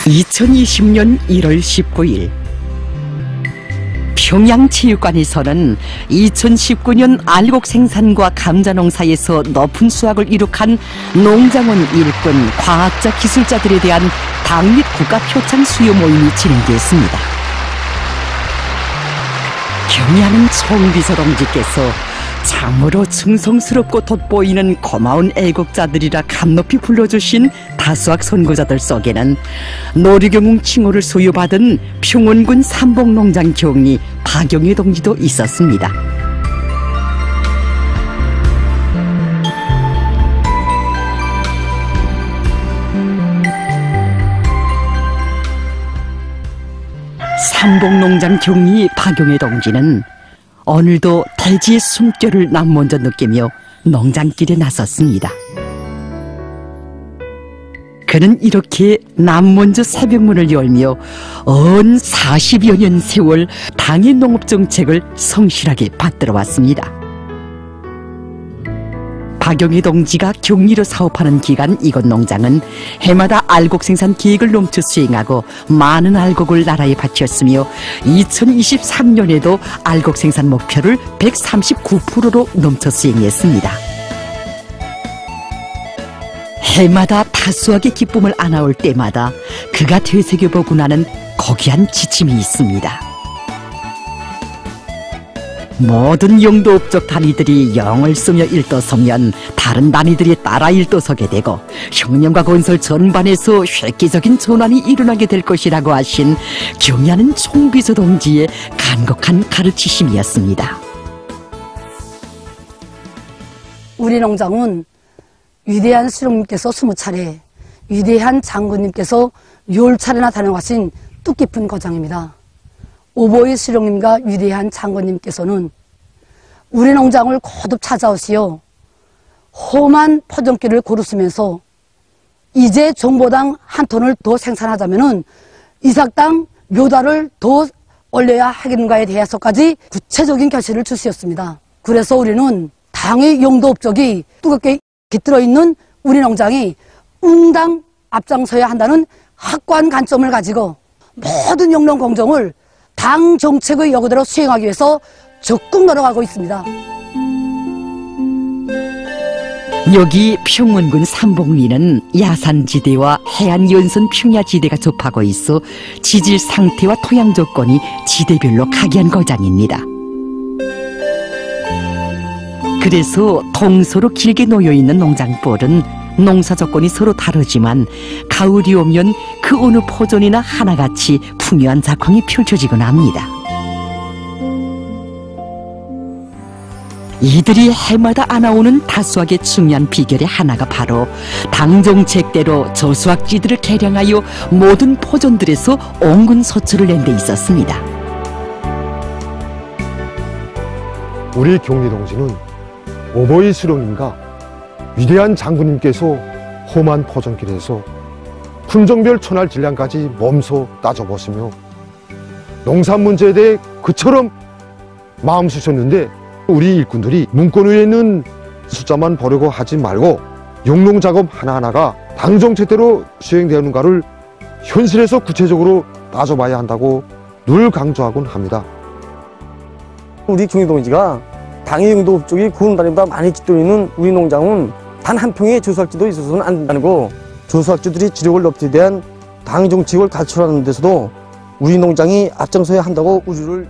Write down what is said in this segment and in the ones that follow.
2020년 1월 19일 평양체육관에서는 2019년 알곡 생산과 감자 농사에서 높은 수확을 이룩한 농장원 일꾼, 과학자, 기술자들에 대한 당 및 국가 표창 수여 모임이 진행되었습니다. 경의하는 총비서동지께서 참으로 충성스럽고 돋보이는 고마운 애국자들이라 감높이 불러주신 다수학 선구자들 속에는 노류경웅 칭호를 소유받은 평원군 삼봉농장 경리 박영희 동지도 있었습니다. 삼봉농장 경리 박영희 동지는 오늘도 대지의 숨결을 남먼저 느끼며 농장길에 나섰습니다. 그는 이렇게 남먼저 새벽문을 열며 언 40여 년 세월 당의 농업정책을 성실하게 받들어 왔습니다. 박영희 동지가 경리로 사업하는 기간 이곳 농장은 해마다 알곡 생산 계획을 넘쳐 수행하고 많은 알곡을 나라에 바쳤으며 2023년에도 알곡 생산 목표를 139%로 넘쳐 수행했습니다. 해마다 다수하게 기쁨을 안아올 때마다 그가 되새겨보고 나는 고귀한 지침이 있습니다. 모든 영도업적 단위들이 영을 쓰며 일도서면 다른 단위들이 따라 일도서게 되고 혁명과 건설 전반에서 획기적인 전환이 일어나게 될 것이라고 하신 경의하는 총비서 동지의 간곡한 가르치심이었습니다. 우리 농장은 위대한 수령님께서 20차례, 위대한 장군님께서 10차례나 다녀가신 뜻깊은 거장입니다. 오보이 수령님과 위대한 장군님께서는 우리 농장을 거듭 찾아오시어 험한 포정기를 고르시면서 이제 정보당 한 톤을 더 생산하자면은 이삭당 몇 알을 더 올려야 하겠는가에 대해서까지 구체적인 결실을 주시었습니다. 그래서 우리는 당의 영도 업적이 뜨겁게 깃들어 있는 우리 농장이 응당 앞장서야 한다는 확고한 관점을 가지고 모든 영농 공정을 당 정책의 여고대로 수행하기 위해서 적극 노력하고 있습니다. 여기 평원군 삼봉리는 야산지대와 해안연선 평야지대가 접하고 있어 지질 상태와 토양 조건이 지대별로 각이한 거장입니다. 그래서 동서로 길게 놓여있는 농장벌은 농사 조건이 서로 다르지만 가을이 오면 그 어느 포존이나 하나같이 풍요한 작황이 펼쳐지곤 합니다. 이들이 해마다 안아오는 다수학의 중요한 비결의 하나가 바로 당 정책대로 저수학지들을 개량하여 모든 포존들에서 온근 소출을 낸 데 있었습니다. 우리 경리동지는 오보이 수령님과 위대한 장군님께서 험한 포정길에서 품종별 천할 질량까지 몸소 따져보시며 농산 문제에 대해 그처럼 마음 쓰셨는데 우리 일꾼들이 문건 위에 있는 숫자만 보려고 하지 말고 영농 작업 하나하나가 당 정책대로 수행되는가를 현실에서 구체적으로 따져봐야 한다고 늘 강조하곤 합니다. 우리 경리동지가 당의 영도 업적이 구운 단위보다 많이 깃들어 있는 우리 농장은 단 한 평의 저수학지도 있어서는 안 된다고 저수학지들이 지력을 높이에 대한 당 정책을 갖추라는 데서도 우리 농장이 앞장서야 한다고 우리를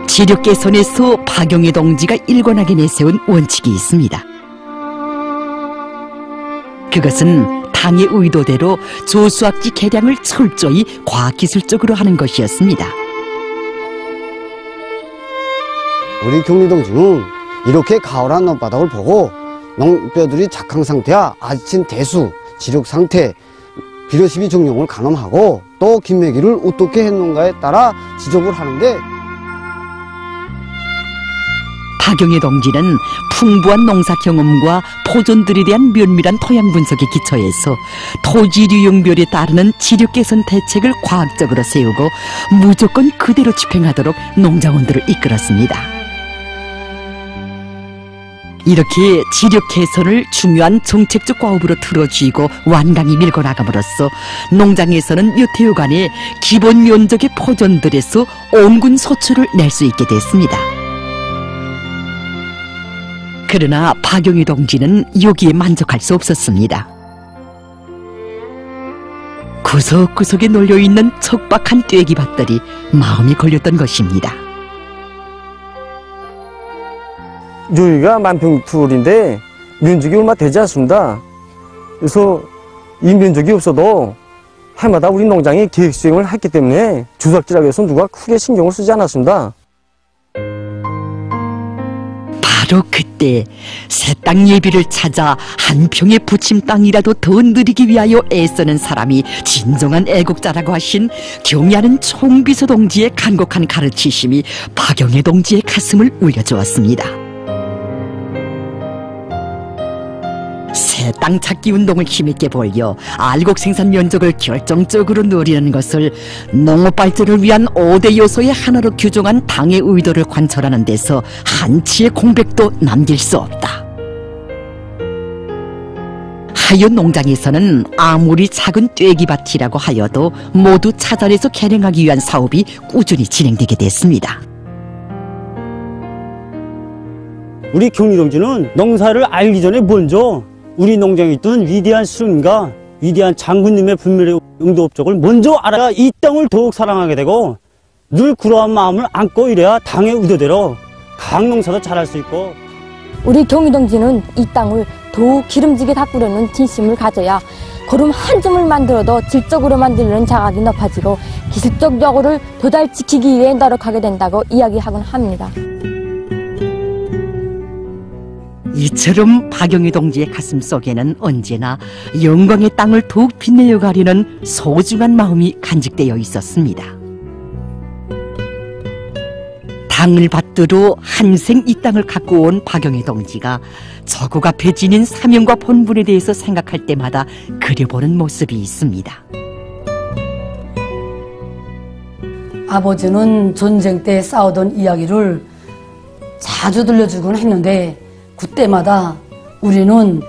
지력 개선에서 박영희 동지가 일관하게 내세운 원칙이 있습니다. 그것은 당의 의도대로 저수학지 개량을 철저히 과학기술적으로 하는 것이었습니다. 우리 경리동지는 이렇게 가을한 논바닥을 보고 농뼈들이 작황 상태와 아지친 대수, 지력 상태, 비료시비 정용을 가늠하고 또 김매기를 어떻게 했는가에 따라 지적을 하는데 박영희 동지는 풍부한 농사 경험과 포존들에 대한 면밀한 토양 분석에 기초해서 토지 유형별에 따르는 지력 개선 대책을 과학적으로 세우고 무조건 그대로 집행하도록 농장원들을 이끌었습니다. 이렇게 지력 개선을 중요한 정책적 과업으로 틀어쥐고 완강히 밀고 나감으로써 농장에서는 몇 해여간에 기본 면적의 포전들에서 온군 소출을 낼 수 있게 됐습니다. 그러나 박용희 동지는 여기에 만족할 수 없었습니다. 구석구석에 놓여있는 척박한 떼기밭들이 마음이 걸렸던 것입니다. 여기가 만평풀인데 면적이 얼마 되지 않습니다. 그래서 이 면적이 없어도 해마다 우리 농장이 계획 수행을 했기 때문에 주석지라고 해서 누가 크게 신경을 쓰지 않았습니다. 바로 그때 새 땅 예비를 찾아 한 평의 부침 땅이라도 더 누리기 위하여 애쓰는 사람이 진정한 애국자라고 하신 경야는 총비서 동지의 간곡한 가르치심이 박용희 동지의 가슴을 울려주었습니다. 새 땅 찾기 운동을 힘있게 벌여 알곡 생산 면적을 결정적으로 누리는 것을 농업 발전을 위한 5대 요소의 하나로 규정한 당의 의도를 관철하는 데서 한치의 공백도 남길 수 없다. 하여 농장에서는 아무리 작은 떼기밭이라고 하여도 모두 찾아내서 개량하기 위한 사업이 꾸준히 진행되게 됐습니다. 우리 경리 동지는 농사를 알기 전에 먼저 우리 농장에 있던 위대한 수령님과 위대한 장군님의 분멸의 영도 업적을 먼저 알아야 이 땅을 더욱 사랑하게 되고 늘 그러한 마음을 안고 이래야 당의 의도대로 강농사도 잘할 수 있고 우리 경리 동지는 이 땅을 더욱 기름지게 가꾸려는 진심을 가져야 걸음 한 줌을 만들어도 질적으로 만들려는 자각이 높아지고 기술적 여고를 더 잘 지키기 위해 노력하게 된다고 이야기하곤 합니다. 이처럼 박용희 동지의 가슴 속에는 언제나 영광의 땅을 더욱 빛내어 가려는 소중한 마음이 간직되어 있었습니다. 당을 받들어 한생 이 땅을 갖고 온 박용희 동지가 저국 앞에 지닌 사명과 본분에 대해서 생각할 때마다 그려보는 모습이 있습니다. 아버지는 전쟁 때 싸우던 이야기를 자주 들려주곤 했는데 그때마다 우리는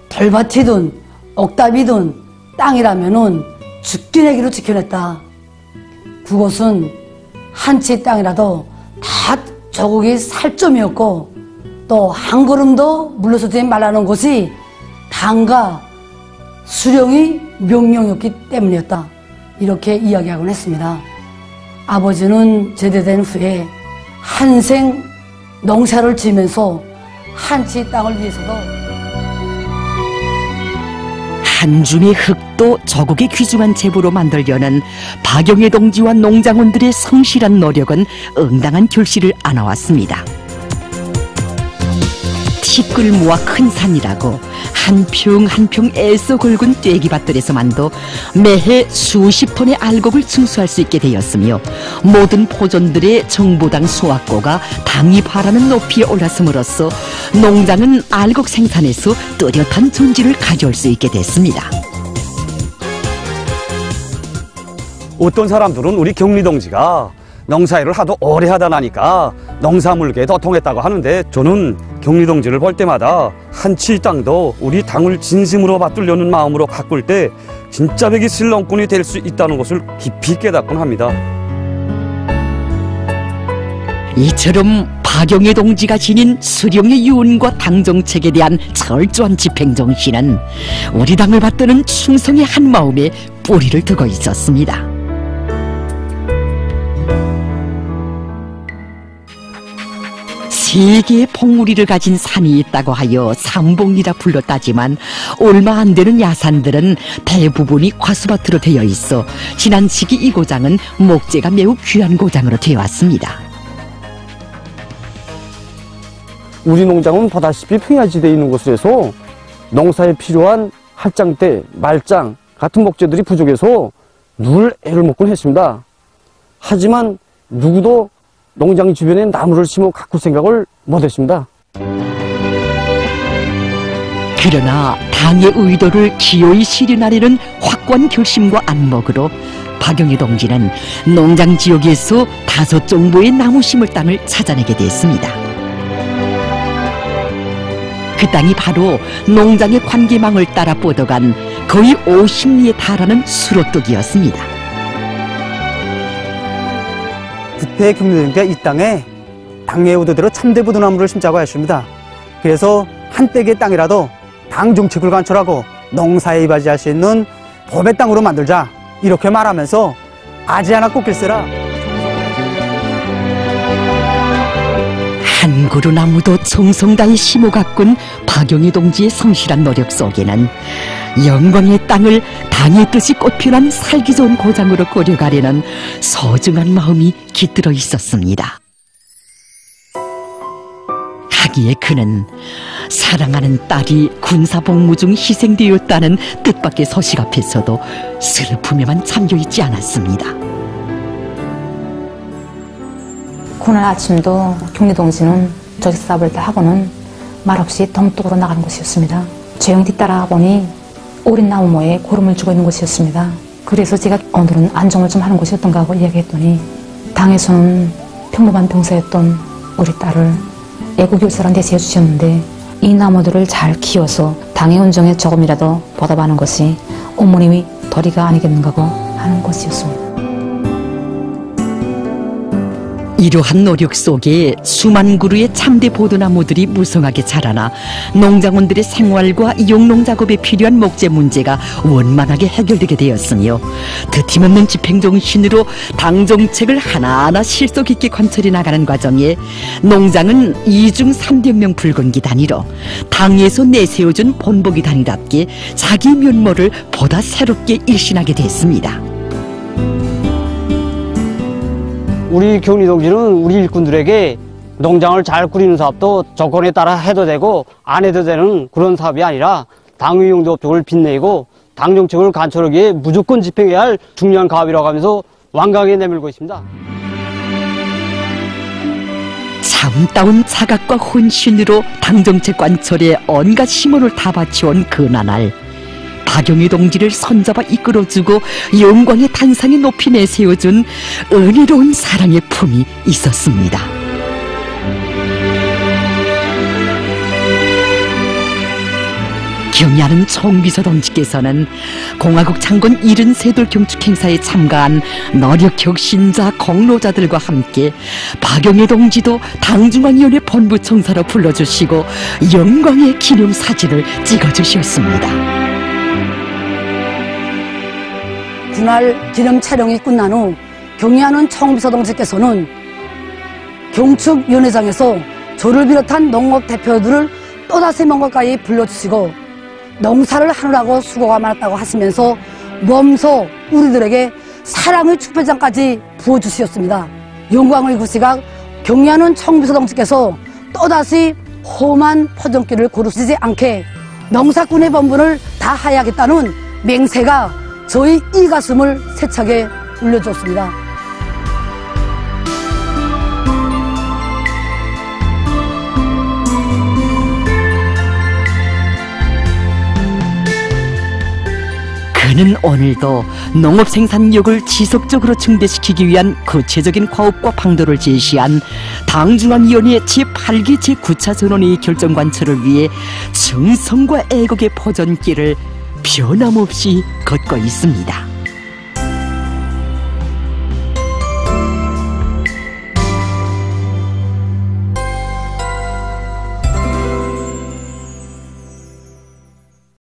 덜밭이든 억답이든 땅이라면은 죽기 내기로 지켜냈다. 그곳은 한 채 땅이라도 다 저국이 살점이었고 또 한 걸음도 물러서지 말라는 것이 당과 수령의 명령이었기 때문이었다. 이렇게 이야기하곤 했습니다. 아버지는 제대된 후에 한생 농사를 지으면서 한치 땅을 위해서도 한 줌의 흙도 저국의 귀중한 재보로 만들려는 박용희 동지와 농장원들의 성실한 노력은 응당한 결실을 안아왔습니다. 티끌 모아 큰 산이라고 한 평 한 평 애써 굵은 떼기밭들에서만도 매해 수십 톤의 알곡을 증수할 수 있게 되었으며 모든 포존들의 정보당 수확고가 당이 바라는 높이에 올랐음으로써 농장은 알곡 생산에서 뚜렷한 존재를 가져올 수 있게 됐습니다. 어떤 사람들은 우리 경리 동지가 농사일을 하도 오래 하다 나니까 농사물계에 더 통했다고 하는데 저는 경리 동지를 볼 때마다 한치 땅도 우리 당을 진심으로 받들려는 마음으로 가꿀 때 진짜 백이 슬렁꾼이 될 수 있다는 것을 깊이 깨닫곤 합니다. 이처럼 박용희 동지가 지닌 수령의 유언과 당정책에 대한 철저한 집행정신은 우리 당을 받드는 충성의 한 마음에 뿌리를 두고 있었습니다. 세 개의 봉우리를 가진 산이 있다고 하여 삼봉이라 불렀다지만 얼마 안 되는 야산들은 대부분이 과수밭으로 되어 있어 지난 시기 이 고장은 목재가 매우 귀한 고장으로 되어 왔습니다. 우리 농장은 보다시피 평야지대에 있는 곳에서 농사에 필요한 할장대, 말장 같은 목재들이 부족해서 늘 애를 먹곤 했습니다. 하지만 누구도 농장 주변에 나무를 심어 가꿀 생각을 못했습니다. 그러나 당의 의도를 기어이 실현하려는 확고한 결심과 안목으로 박용희 동지는 농장 지역에서 5정도의 나무 심을 땅을 찾아내게 됐습니다. 그 땅이 바로 농장의 관계망을 따라 뻗어간 거의 50리에 달하는 수로뚝이었습니다. 그때 경리동지가 이 땅에 당의 의도대로 참대 부두나무를 심자고 했습니다. 그래서 한때의 땅이라도 당 정책을 관철하고 농사에 이바지할 수 있는 법의 땅으로 만들자, 이렇게 말하면서 아지 하나 꽂힐세라. 한 그루 나무도 정성 다해 심어 가꾼 박용희 동지의 성실한 노력 속에는 영광의 땅을 당의 뜻이 꽃피난 살기 좋은 고장으로 꾸려가려는 소중한 마음이 깃들어 있었습니다. 하기에 그는 사랑하는 딸이 군사복무 중 희생되었다는 뜻밖의 소식 앞에서도 슬픔에만 잠겨있지 않았습니다. 그날 아침도 경리동지는 저기사업을 다 하고는 말없이 동쪽으로 나가는 곳이었습니다. 조용히 뒤따라 보니 오린 나무모에 고름을 주고 있는 곳이었습니다. 그래서 제가 오늘은 안정을 좀 하는 곳이었던가 하고 이야기했더니 당에서는 평범한 병사였던 우리 딸을 애국교사란 데 세워주셨는데 이 나무들을 잘 키워서 당의 운정에 조금이라도 보답하는 것이 어머님의 도리가 아니겠는가 하고 하는 것이었습니다. 이러한 노력 속에 수만 그루의 참대 보드나무들이 무성하게 자라나 농장원들의 생활과 용농 작업에 필요한 목재 문제가 원만하게 해결되게 되었으며 드팀없는 집행정신으로 당 정책을 하나하나 실속 있게 관철해 나가는 과정에 농장은 2중 3대 붉은기 단위로 당에서 내세워준 본보기 단위답게 자기 면모를 보다 새롭게 일신하게 됐습니다. 우리 경리동지는 우리 일꾼들에게 농장을 잘 꾸리는 사업도 조건에 따라 해도 되고 안 해도 되는 그런 사업이 아니라 당의 용도 업적을 빛내고 당 정책을 관철하기 위해 무조건 집행해야 할 중요한 가업이라고 하면서 완강하게 내밀고 있습니다. 참다운 자각과 혼신으로 당 정책 관철에 온갖 힘을 다 바치온 그나날 박용희 동지를 손잡아 이끌어주고 영광의 탄상에 높이 내세워준 은혜로운 사랑의 품이 있었습니다. 경의하는 총비서 동지께서는 공화국 창건 73돌 경축 행사에 참가한 노력 혁신자 공로자들과 함께 박용희 동지도 당중앙위원회 본부총사로 불러주시고 영광의 기념사진을 찍어주셨습니다. 그날 기념 촬영이 끝난 후 경의하는 총비서 동지께서는 경축위원회장에서 저를 비롯한 농업 대표들을 또다시 먼 곳까지 불러주시고 농사를 하느라고 수고가 많았다고 하시면서 몸소 우리들에게 사랑의 축배장까지 부어주셨습니다. 영광의 그 시각 경의하는 총비서 동지께서 또다시 험한 포정길을 고르시지 않게 농사꾼의 본분을 다하야겠다는 맹세가 저희 이 가슴을 세차게 울려줬습니다. 그는 오늘도 농업 생산력을 지속적으로 증대시키기 위한 구체적인 과업과 방도를 제시한 당중앙위원회 제8기 제9차 전원회의 결정 관철을 위해 정성과 애국의 포전길을 변함없이 걷고 있습니다.